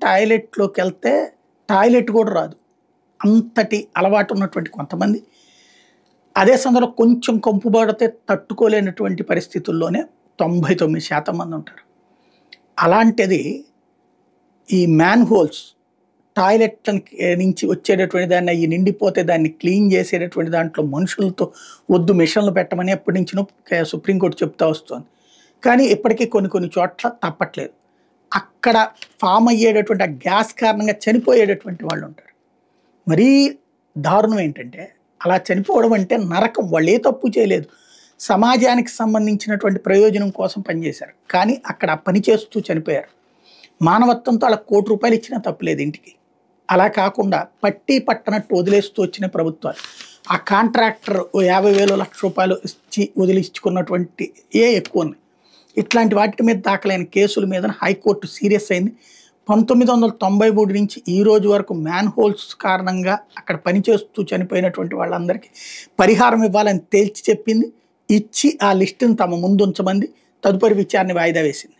టాయిలెట్‌లోకెళ్తే toilet కూడా రాదు. అంతటి అలవాటు ఉన్నటువంటి కొంతమంది. అదే సందర్భంలో కొంచెం కంపు పడితే తట్టుకోలేనటువంటి పరిస్థితుల్లోనే 99% మందుంటారు. అలాంటిది ఈ మ్యాన్ హోల్స్ టాయిలెట్‌లకి నుంచి వచ్చేటటువంటి దాన్ని అయి నిండిపోతే దాన్ని క్లీన్ చేసేటటువంటి దాంట్లో మనుషులతో వద్దు మిషన్లు పెట్టమని ఎప్పటి నుంచినో సుప్రీంకోర్టు చెప్తా వస్తోంది. కానీ ఇప్పటికీ కొన్ని కొన్ని చోట్ల తప్పట్లేదు. అక్కడ ఫార్మ్ అయ్యేటటువంటి ఆ గ్యాస్ కారణంగా చనిపోయేటటువంటి వాళ్ళుంటారు. మరీ దారుణం ఏంటంటే అలా చనిపోవడం అంటే నరకం. వాళ్ళు ఏ తప్పు చేయలేదు. సమాజానికి సంబంధించినటువంటి ప్రయోజనం కోసం పనిచేశారు. కానీ అక్కడ ఆ పని చేస్తూ చనిపోయారు. మానవత్వంతో వాళ్ళకి ₹1,00,00,000 ఇచ్చినా తప్పులేదు ఇంటికి. అలా కాకుండా పట్టి పట్టనట్టు వదిలేస్తూ వచ్చిన ప్రభుత్వాలు. ఆ కాంట్రాక్టర్ ఓ 50,000 ₹1,00,000 ఇచ్చి వదిలించుకున్నటువంటి ఎక్కువున్నాయి. ఇట్లాంటి వాటి మీద దాఖలైన కేసుల మీద హైకోర్టు సీరియస్ అయింది. 1993 నుంచి ఈ రోజు వరకు మ్యాన్ హోల్స్ కారణంగా అక్కడ పనిచేస్తూ చనిపోయినటువంటి వాళ్ళందరికీ పరిహారం ఇవ్వాలని తేల్చి చెప్పింది. ఇచ్చి ఆ లిస్టును తమ ముందుంచమంది. తదుపరి విచారణ వాయిదా వేసింది.